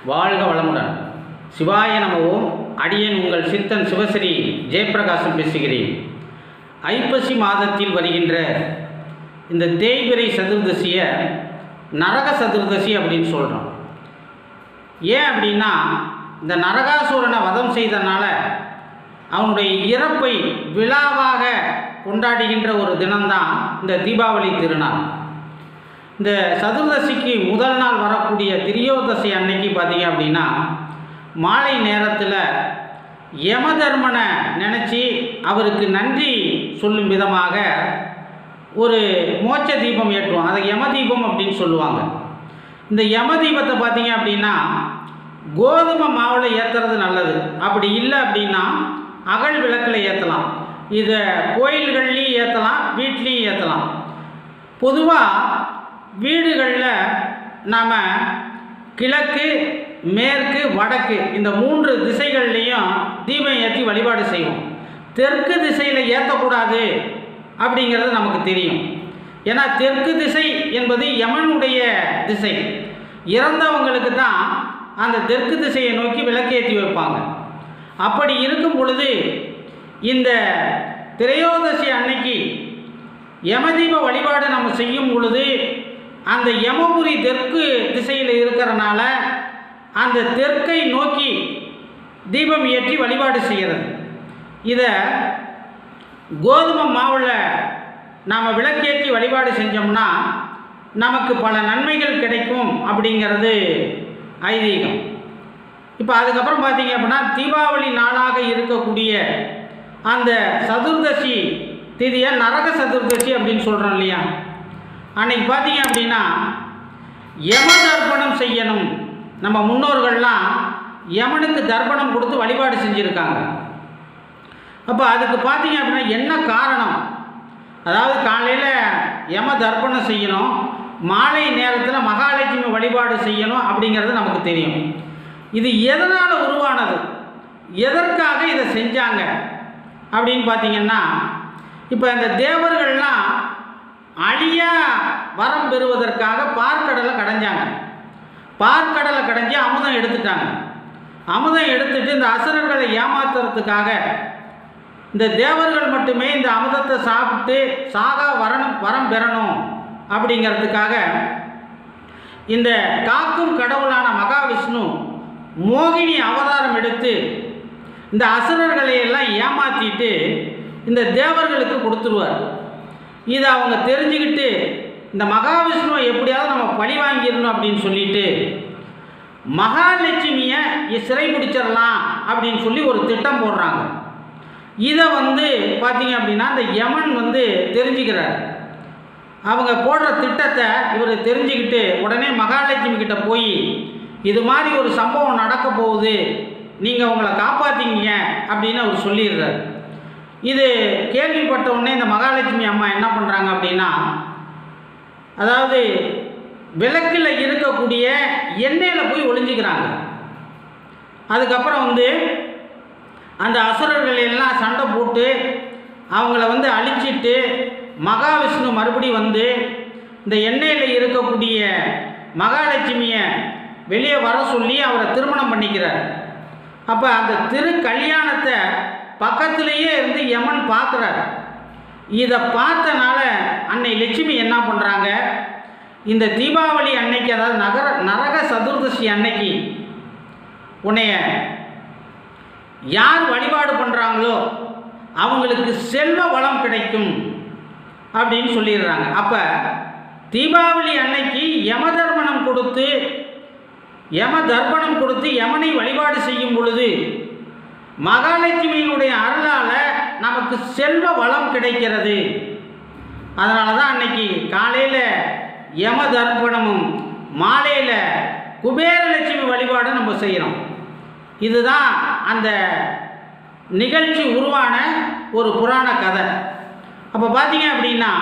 வாழ்க வளமுடன். சிவாய நம ஓம். அடியேன் உங்கள் சித்தன் சிவஸ்ரீ ஜெயப்பிரகாசம் பேசுகிறேன். ஐப்பசி மாதத்தில் வருகின்ற இந்த தேய்பிறை சதுர்தசியை நரக சதுர்தசி அப்படின்னு சொல்கிறோம். ஏன் அப்படின்னா, இந்த நரகாசுரனை வதம் செய்தனால அவனுடைய இறப்பை விழாவாக கொண்டாடுகின்ற ஒரு தினம்தான் இந்த தீபாவளி திருநாள். இந்த சதுர்தசிக்கு முதல் நாள் வரக்கூடிய திரியோதசி அன்னைக்கு பார்த்தீங்க அப்படின்னா, மாலை நேரத்தில் யமதர்மனை நினச்சி அவருக்கு நன்றி சொல்லும் விதமாக ஒரு மோட்ச தீபம் ஏற்றுவோம். அதை யம தீபம் அப்படின்னு சொல்லுவாங்க. இந்த யம தீபத்தை பார்த்தீங்க அப்படின்னா கோதுமை மாவில் ஏற்றுறது நல்லது. அப்படி இல்லை அப்படின்னா அகல் விளக்கில் ஏற்றலாம். இதை கோயில்கள்லேயும் ஏற்றலாம், வீட்லேயும் ஏற்றலாம். பொதுவாக வீடுகளில் நாம் கிழக்கு, மேற்கு, வடக்கு இந்த 3 திசைகள்லேயும் தீபம் ஏற்றி வழிபாடு செய்வோம். தெற்கு திசையில் ஏற்றக்கூடாது அப்படிங்கிறது நமக்கு தெரியும். ஏன்னா தெற்கு திசை என்பது யமனுடைய திசை. இறந்தவங்களுக்கு தான் அந்த தெற்கு திசையை நோக்கி விளக்கேற்றி வைப்பாங்க. அப்படி இருக்கும் பொழுது இந்த திரையோதசி அன்னைக்கு யமதீப வழிபாடு நம்ம செய்யும் பொழுது அந்த யமபுரி தெற்கு திசையில் இருக்கிறனால அந்த தெற்கை நோக்கி தீபம் ஏற்றி வழிபாடு செய்கிறது. இதை கோதுமை மாவில் நாம் விளக்கேற்றி வழிபாடு செஞ்சோம்னா நமக்கு பல நன்மைகள் கிடைக்கும் அப்படிங்கிறது ஐதீகம். இப்போ அதுக்கப்புறம் பார்த்தீங்க அப்படின்னா, தீபாவளி நாளாக இருக்கக்கூடிய அந்த சதுர்தசி திதியை நரக சதுர்தசி அப்படின்னு சொல்கிறோம் இல்லையா? அன்னைக்கு பார்த்தீங்க அப்படின்னா யம தர்ப்பணம் செய்யணும். நம்ம முன்னோர்கள்லாம் யமனுக்கு தர்ப்பணம் கொடுத்து வழிபாடு செஞ்சுருக்காங்க. அப்போ அதுக்கு பார்த்தீங்க அப்படின்னா என்ன காரணம்? அதாவது காலையில் யம தர்ப்பணம் செய்யணும், மாலை நேரத்தில் மகாலட்சுமி வழிபாடு செய்யணும் அப்படிங்கிறது நமக்கு தெரியும். இது எதனால் உருவானது, எதற்காக இதை செஞ்சாங்க அப்படின்னு பார்த்தீங்கன்னா, இப்போ இந்த தேவர்கள்லாம் அழியா வரம் பெறுவதற்காக பார்க்கடலை கடைஞ்சாங்க. பார்க்கடலை கடைஞ்சி அமுதம் எடுத்துட்டாங்க. அமுதம் எடுத்துட்டு இந்த அசுரர்களை ஏமாத்துறதுக்காக இந்த தேவர்கள் மட்டுமே இந்த அமுதத்தை சாப்பிட்டு சாகா வரம் பெறணும் அப்படிங்கிறதுக்காக இந்த காக்கும் கடவுளான மகாவிஷ்ணு மோகினி அவதாரம் எடுத்து இந்த அசுரர்களை எல்லாம் ஏமாற்றிட்டு இந்த தேவர்களுக்கு கொடுத்துருவார். இதை அவங்க தெரிஞ்சுக்கிட்டு இந்த மகாவிஷ்ணுவை எப்படியாவது நம்ம பழி வாங்கிடணும் அப்படின்னு சொல்லிட்டு மகாலட்சுமியை சிறை பிடிச்சிடலாம் அப்படின்னு சொல்லி ஒரு திட்டம் போடுறாங்க. இதை பார்த்தீங்க அப்படின்னா இந்த யமன் தெரிஞ்சுக்கிறார். அவங்க போடுற திட்டத்தை இவர் தெரிஞ்சுக்கிட்டு உடனே மகாலட்சுமி கிட்ட போய் இது மாதிரி ஒரு சம்பவம் நடக்க போகுது, நீங்கள் உங்களை காப்பாற்றிங்க அப்படின்னு அவர் சொல்லிடுறார். இது கேள்விப்பட்ட உடனே இந்த மகாலட்சுமி அம்மா என்ன பண்ணுறாங்க அப்படின்னா, அதாவது விளக்கில் இருக்கக்கூடிய எண்ணெயில் போய் ஒளிஞ்சிக்கிறாங்க. அதுக்கப்புறம் அந்த அசுரர்கள் எல்லாம் சண்டை போட்டு அவங்கள அழிச்சிட்டு மகாவிஷ்ணு மறுபடி இந்த எண்ணெயில் இருக்கக்கூடிய மகாலட்சுமியை வெளியே வர சொல்லி அவரை திருமணம் பண்ணிக்கிறார். அப்போ அந்த திரு கல்யாணத்தை பக்கத்திலேயே இருந்து யமன் பார்க்குறார். இதை பார்த்தனால அன்னை லட்சுமி என்ன பண்ணுறாங்க, இந்த தீபாவளி அன்னைக்கு, அதாவது நரக சதுர்தசி அன்னைக்கு உன்னைய யார் வழிபாடு பண்ணுறாங்களோ அவங்களுக்கு செல்வ வளம் கிடைக்கும் அப்படின்னு சொல்லிடுறாங்க. அப்போ தீபாவளி அன்னைக்கு யம தர்ப்பணம் கொடுத்து யமனை வழிபாடு செய்யும் பொழுது மகாலட்சுமியினுடைய அருளால் நமக்கு செல்வ வளம் கிடைக்கிறது. அதனால தான் அன்னைக்கு காலையில் யம தர்ப்பணமும் மாலையில் குபேரலட்சுமி வழிபாடு நம்ம செய்கிறோம். இதுதான் அந்த நிகழ்ச்சி உருவான ஒரு புராண கதை. அப்போ பார்த்தீங்க அப்படின்னா,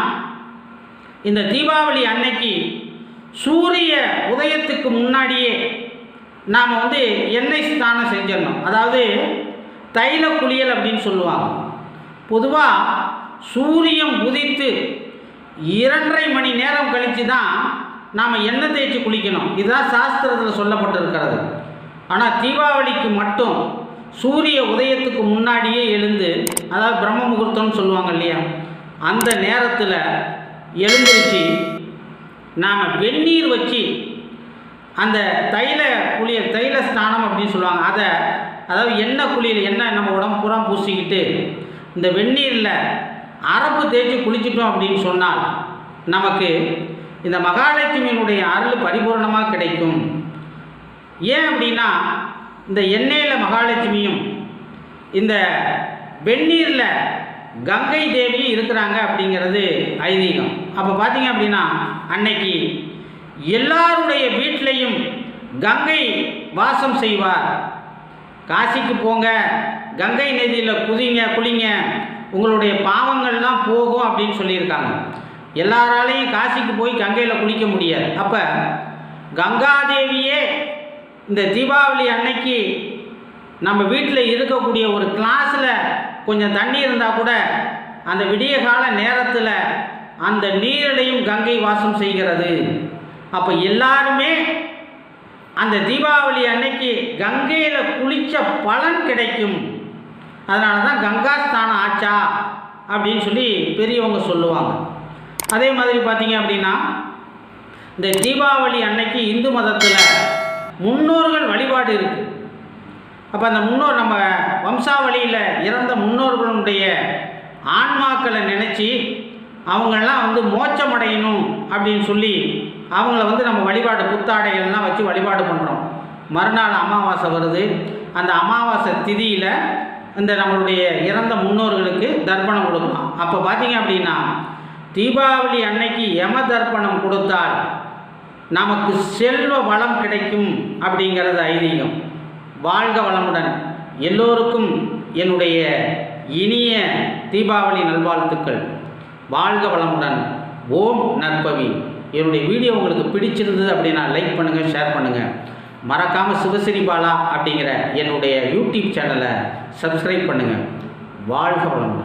இந்த தீபாவளி அன்னைக்கு சூரிய உதயத்துக்கு முன்னாடியே நாம் எண்ணெய் ஸ்நானம் செஞ்சிடணும். அதாவது தைல குளியல் அப்படின்னு சொல்லுவாங்க. பொதுவாக சூரியன் உதித்து 2.5 மணி நேரம் கழித்து தான் நாம் எண்ணெய் தேய்ச்சி குளிக்கணும். இதுதான் சாஸ்திரத்தில் சொல்லப்பட்டிருக்கிறது. ஆனால் தீபாவளிக்கு மட்டும் சூரிய உதயத்துக்கு முன்னாடியே எழுந்து, அதாவது பிரம்ம முகூர்த்தம்னு சொல்லுவாங்க இல்லையா, அந்த நேரத்தில் எழுந்திருச்சு நாம் வெந்நீர் வச்சு அந்த தைல ஸ்நானம் அப்படின்னு சொல்லுவாங்க, அதாவது எண்ணெய் குளியல், எண்ணெய் நம்ம உடம்பு பூரா பூசிக்கிட்டு இந்த வெந்நீரில் அரப்பு தேய்ச்சி குளிச்சிட்டோம் அப்படின்னு சொன்னால் நமக்கு இந்த மகாலட்சுமியினுடைய அருள் பரிபூர்ணமாக கிடைக்கும். ஏன் அப்படின்னா இந்த எண்ணெயில் மகாலட்சுமியும் இந்த வெந்நீரில் கங்கை தேவியும் இருக்கிறாங்க அப்படிங்கிறது ஐதீகம். அப்போ பார்த்தீங்க அப்படின்னா அன்னைக்கு எல்லாருடைய வீட்டிலையும் கங்கை வாசம் செய்வார். காசிக்கு போங்க, கங்கை நதியில் குளிங்க, உங்களுடைய பாவங்கள்லாம் போகும் அப்படின்னு சொல்லியிருக்காங்க. எல்லாராலையும் காசிக்கு போய் கங்கையில் குளிக்க முடியாது. அப்போ கங்காதேவியே இந்த தீபாவளி அன்னைக்கு நம்ம வீட்டில் இருக்கக்கூடிய ஒரு கிளாஸில் கொஞ்சம் தண்ணி இருந்தால் கூட அந்த விடிய கால நேரத்தில் அந்த நீரிலையும் கங்கை வாசம் செய்கிறது. அப்போ எல்லாருமே அந்த தீபாவளி அன்னைக்கு கங்கையில் குளித்த பலன் கிடைக்கும். அதனால தான் கங்கா ஸ்நானம் ஆச்சா அப்படின்னு சொல்லி பெரியவங்க சொல்லுவாங்க. அதே மாதிரி பார்த்தீங்க அப்படின்னா இந்த தீபாவளி அன்னைக்கு இந்து மதத்தில் முன்னோர்கள் வழிபாடு இருக்குது. அப்போ அந்த முன்னோர், நம்ம வம்சாவளியில் இறந்த முன்னோர்களுடைய ஆன்மாக்களை நினச்சி அவங்களெலாம் வந்து மோட்சமடையணும் அப்படின்னு சொல்லி அவங்கள நம்ம வழிபாடு, புத்தாடைகள்லாம் வச்சு வழிபாடு பண்ணுறோம். மறுநாள் அமாவாசை வருது. அந்த அமாவாசை திதியில் இந்த நம்மளுடைய இறந்த முன்னோர்களுக்கு தர்ப்பணம் கொடுக்கலாம். அப்போ பார்த்தீங்க அப்படின்னா தீபாவளி அன்னைக்கு யம தர்ப்பணம் கொடுத்தால் நமக்கு செல்வ வளம் கிடைக்கும் அப்படிங்கிறது ஐதீகம். வாழ்க வளமுடன். எல்லோருக்கும் என்னுடைய இனிய தீபாவளி நல்வாழ்த்துக்கள். வாழ்க வளமுடன். ஓம் நற்பவி. என்னுடைய வீடியோ உங்களுக்கு பிடிச்சிருந்தது அப்படின்னா லைக் பண்ணுங்கள், ஷேர் பண்ணுங்கள். மறக்காமல் சிவஸ்ரீ பாலா அப்படிங்கிற என்னுடைய யூடியூப் சேனலை சப்ஸ்கிரைப் பண்ணுங்கள். வாழ்க வளமுடன்.